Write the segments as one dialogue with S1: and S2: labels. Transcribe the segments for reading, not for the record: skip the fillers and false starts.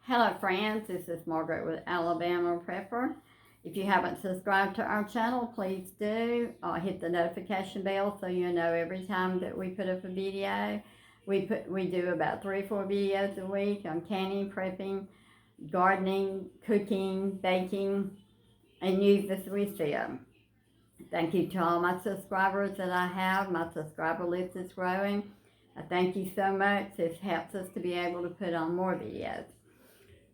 S1: Hello friends, this is Margaret with Alabama Prepper. If you haven't subscribed to our channel, please do. Hit the notification bell so you know every time that we put up a video. We do about 3 or 4 videos a week on canning, prepping, gardening, cooking, baking, and use as we see them. Thank you to all my subscribers that I have. My subscriber list is growing. I thank you so much. This helps us to be able to put on more videos.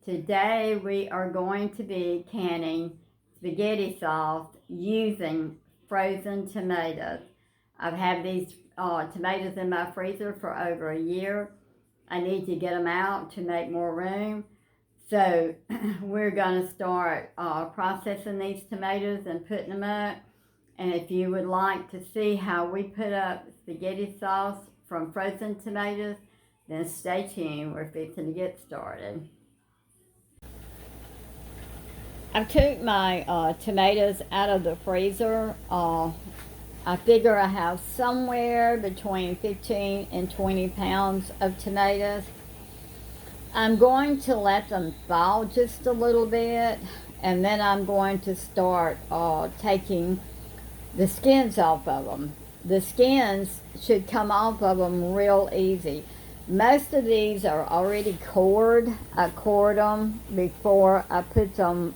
S1: Today we are going to be canning spaghetti sauce using frozen tomatoes. I've had these tomatoes in my freezer for over a year. I need to get them out to make more room. So we're going to start processing these tomatoes and putting them up. And if you would like to see how we put up spaghetti sauce from frozen tomatoes, then stay tuned. We're fixing to get started. I took my tomatoes out of the freezer. I figure I have somewhere between 15 and 20 pounds of tomatoes. I'm going to let them thaw just a little bit, and then I'm going to start taking the skins off of them. The skins should come off of them real easy. Most of these are already cored. I cored them before I put them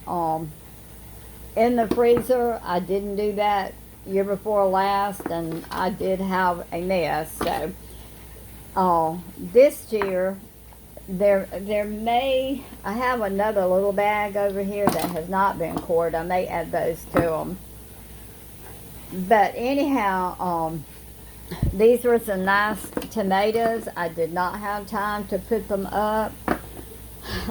S1: in the freezer. I didn't do that year before last, and I did have a mess. So this year, I have another little bag over here that has not been cored. I may add those to them. But anyhow, these were some nice tomatoes. I did not have time to put them up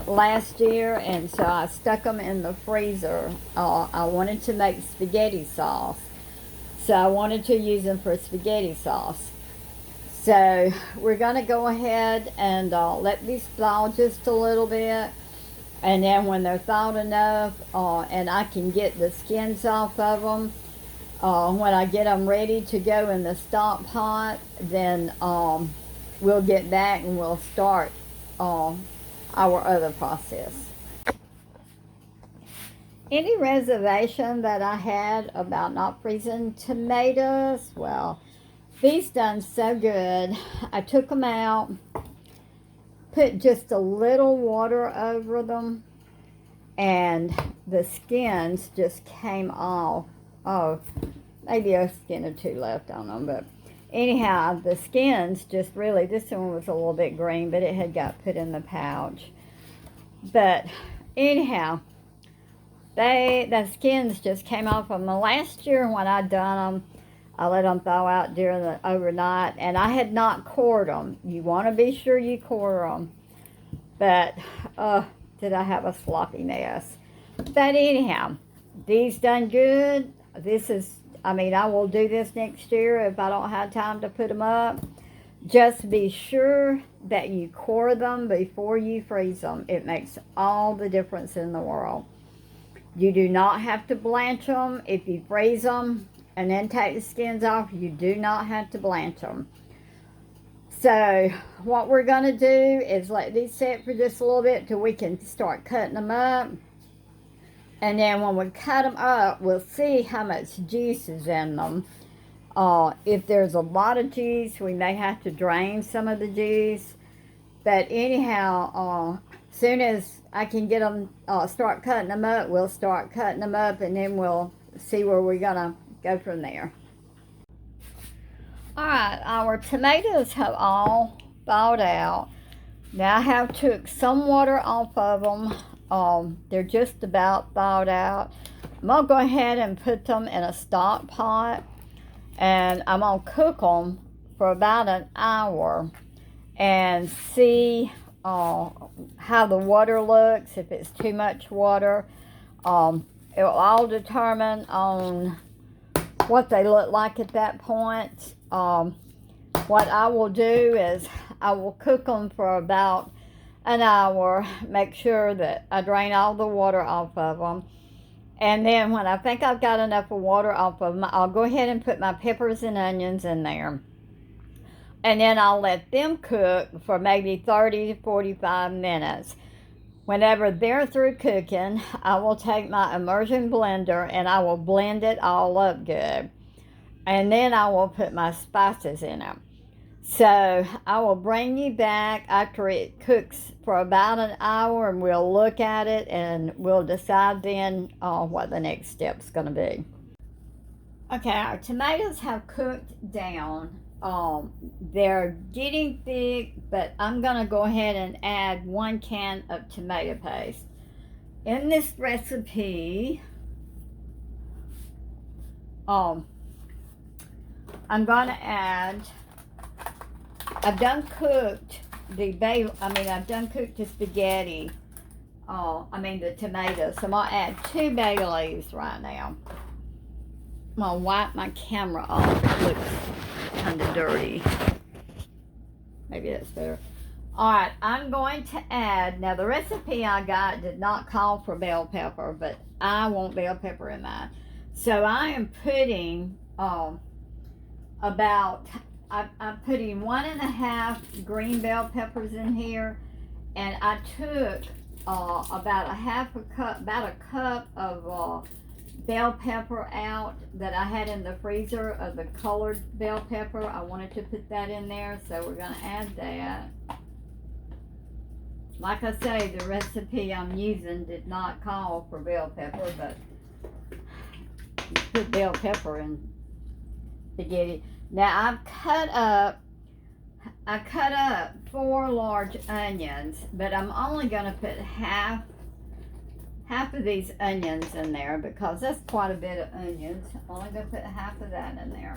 S1: last year, and so I stuck them in the freezer. I wanted to make spaghetti sauce, so I wanted to use them for spaghetti sauce. So we're going to go ahead and let these thaw just a little bit, and then when they're thawed enough and I can get the skins off of them, when I get them ready to go in the stock pot, then we'll get back and we'll start our other process. Any reservation that I had about not freezing tomatoes? Well, these done so good. I took them out, put just a little water over them, and the skins just came off. Oh, maybe a skin or two left on them, but anyhow, the skins just really, this one was a little bit green, but it had got put in the pouch. But anyhow, the skins just came off of them. Last year when I done them, I let them thaw out during the overnight, and I had not cored them. You want to be sure you core them. But did I have a sloppy mess? But anyhow, these done good. I will do this next year if I don't have time to put them up. Just be sure that you core them before you freeze them. It makes all the difference in the world. You do not have to blanch them. If you freeze them and then take the skins off, you do not have to blanch them. So what we're going to do is let these sit for just a little bit till we can start cutting them up. And then when we cut them up, we'll see how much juice is in them. If there's a lot of juice, we may have to drain some of the juice. But anyhow, as soon as I can get them, start cutting them up, we'll start cutting them up, and then we'll see where we're going to go from there. All right, our tomatoes have all thawed out. Now I have took some water off of them. They're just about thawed out. I'm going to go ahead and put them in a stock pot, and I'm going to cook them for about an hour and see how the water looks, if it's too much water. It will all determine on what they look like at that point. What I will do is I will cook them for about an hour, make sure that I drain all the water off of them, and then when I think I've got enough of water off of them, I'll go ahead and put my peppers and onions in there, and then I'll let them cook for maybe 30 to 45 minutes. Whenever they're through cooking, I will take my immersion blender and I will blend it all up good. And then I will put my spices in it. So I will bring you back after it cooks for about an hour, and we'll look at it and we'll decide then what the next step's going to be. Okay, our tomatoes have cooked down. They're getting thick, but I'm going to go ahead and add 1 can of tomato paste. In this recipe, I'm going to add, I've done cooked the spaghetti, the tomatoes. So I'm going to add 2 bay leaves right now. I'm going to wipe my camera off. It looks kind of dirty. Maybe that's better. Alright, I'm going to add, now the recipe I got did not call for bell pepper, but I want bell pepper in mine. So I am putting I'm putting 1.5 green bell peppers in here, and I took about a cup of bell pepper out that I had in the freezer of the colored bell pepper. I wanted to put that in there, so we're going to add that. Like I say, the recipe I'm using did not call for bell pepper, but put bell pepper in spaghetti. Now I cut up 4 large onions, but I'm only going to put half of these onions in there because that's quite a bit of onions. I'm only going to put half of that in there.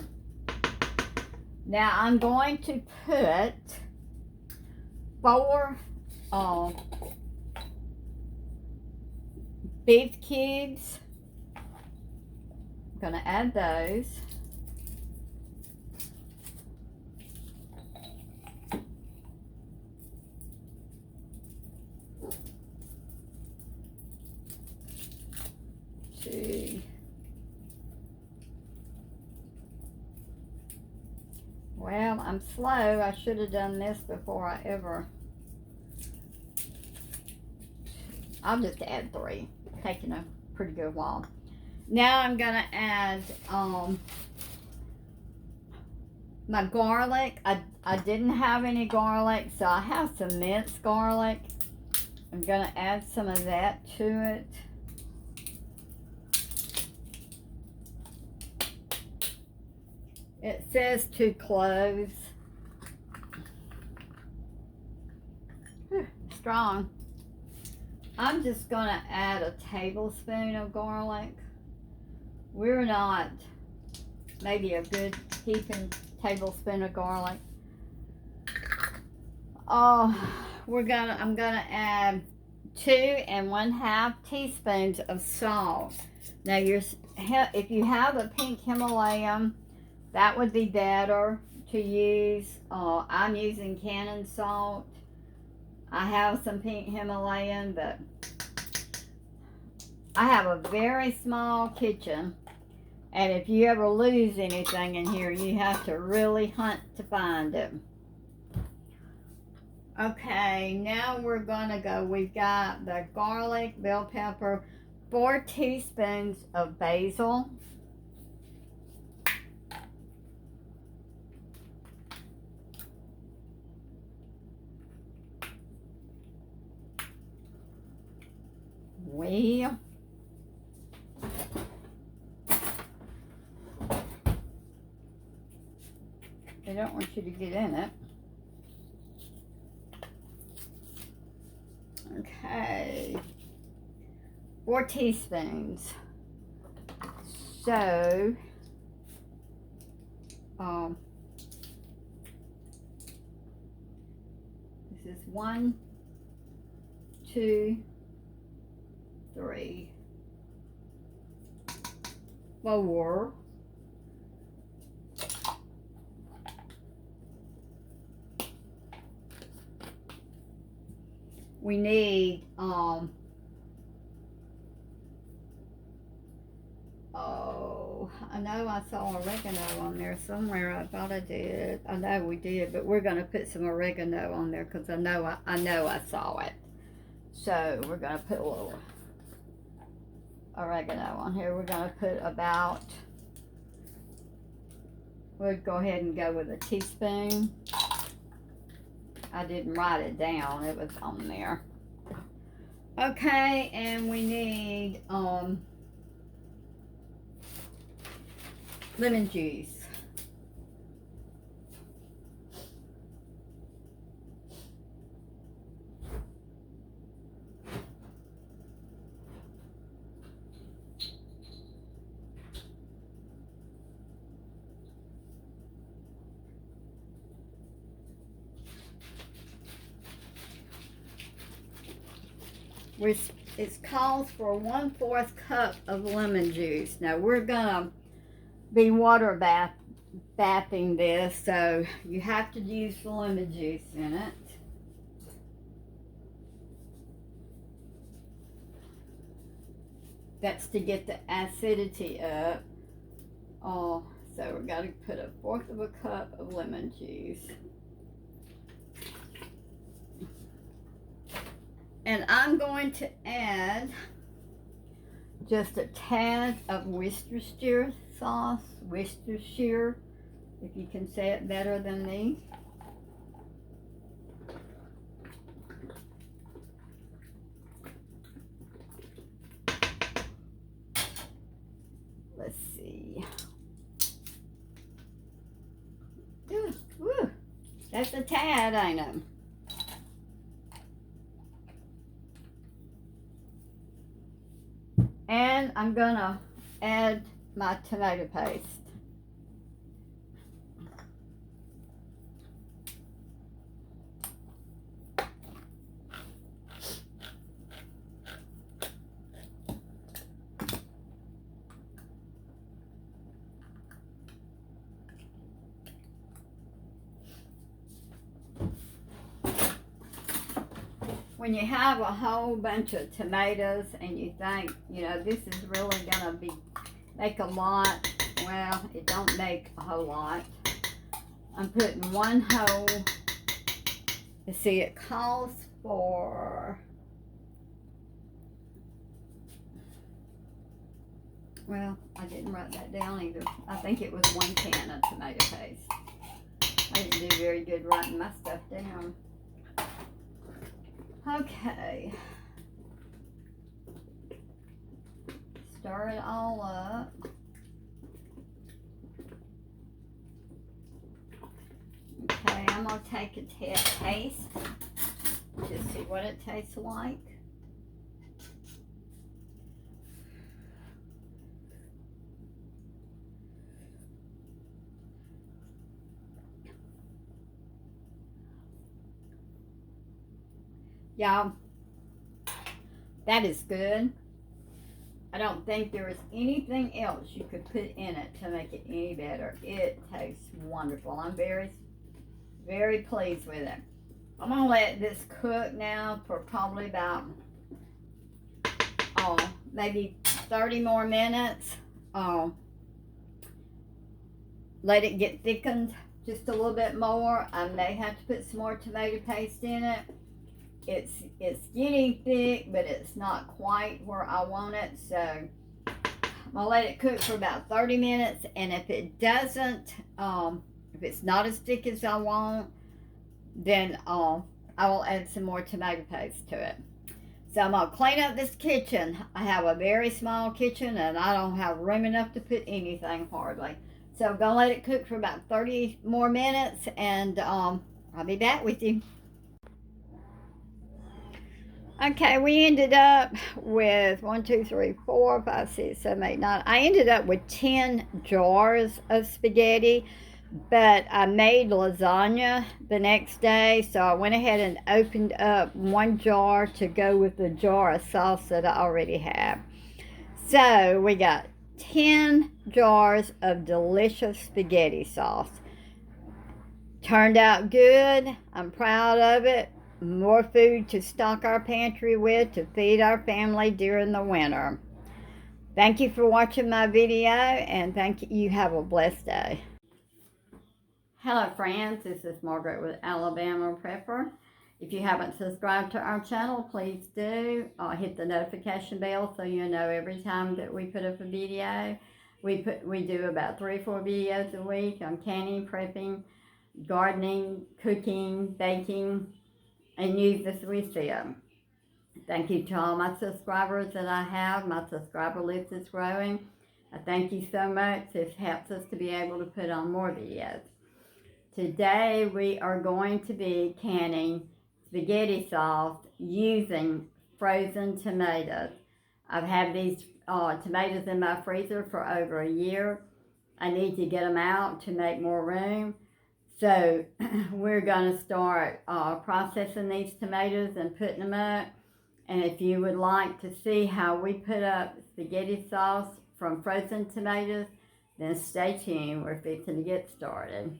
S1: Now I'm going to put 4 beef cubes. I'm going to add those. Well, I'm slow. I should have done this before I ever. I'll just add 3. Taking a pretty good while. Now I'm gonna add my garlic. I didn't have any garlic, so I have some minced garlic. I'm gonna add some of that to it. It says 2 cloves. Strong. I'm just going to add a tablespoon of garlic. We're not, maybe a good heaping tablespoon of garlic. I'm gonna add 2 1/2 teaspoons of salt. Now if you have a pink Himalayan, that would be better to use. I'm using Cannon salt. I have some pink Himalayan, but I have a very small kitchen, and if you ever lose anything in here, you have to really hunt to find it. Okay, now we're gonna go. We've got the garlic, bell pepper, 4 teaspoons of basil. Well, they don't want you to get in it. Okay, 4 teaspoons. So, this is 1, 2, 3, 4. We need I know I saw oregano on there somewhere. I thought I did. I know we did, but we're going to put some oregano on there because I know I saw it. So we're going to put a little oregano on here. We're going to put about, we'll go ahead and go with a teaspoon. I didn't write it down, it was on there. Okay, and we need lemon juice. Which it calls for 1/4 cup of lemon juice. Now we're gonna be water bathing this, so you have to use the lemon juice in it. That's to get the acidity up. Oh, so we're gonna put 1/4 cup of lemon juice. And I'm going to add just a tad of Worcestershire sauce, Worcestershire, if you can say it better than me. Let's see. Ooh, woo. That's a tad, ain't it? And I'm gonna add my tomato paste. When you have a whole bunch of tomatoes and you think, you know, this is really gonna make a lot, well, it don't make a whole lot. I'm putting 1 whole, you see it calls for, well, I didn't write that down either. I think it was 1 can of tomato paste. I didn't do very good writing my stuff down. Okay, stir it all up. Okay, I'm gonna take a taste, just see what it tastes like. Y'all, that is good. I don't think there is anything else you could put in it to make it any better. It tastes wonderful. I'm very, very pleased with it. I'm gonna let this cook now for probably about, maybe 30 more minutes. Let it get thickened just a little bit more. I may have to put some more tomato paste in it. It's getting thick, but it's not quite where I want it, so I'm gonna let it cook for about 30 minutes, and if it doesn't, if it's not as thick as I want, then I will add some more tomato paste to it. So I'm gonna clean up this kitchen. I have a very small kitchen, and I don't have room enough to put anything hardly. So I'm gonna let it cook for about 30 more minutes, and I'll be back with you. Okay, we ended up with 1, 2, 3, 4, 5, 6, 7, 8, 9. I ended up with 10 jars of spaghetti, but I made lasagna the next day, so I went ahead and opened up 1 jar to go with the jar of sauce that I already have. So we got 10 jars of delicious spaghetti sauce. Turned out good. I'm proud of it. More food to stock our pantry with to feed our family during the winter. Thank you for watching my video, and thank you. Have a blessed day. Hello friends, this is Margaret with Alabama Prepper, If you haven't subscribed to our channel, please do. Hit the notification bell so you know every time that we put up a video. We do about 3 or 4 videos a week on canning, prepping, gardening, cooking, baking, and use as we see them. Thank you to all my subscribers that I have. My subscriber list is growing. I thank you so much. This helps us to be able to put on more videos. Today we are going to be canning spaghetti sauce using frozen tomatoes. I've had these tomatoes in my freezer for over a year. I need to get them out to make more room. So we're going to start processing these tomatoes and putting them up. And if you would like to see how we put up spaghetti sauce from frozen tomatoes, then stay tuned. We're fixing to get started.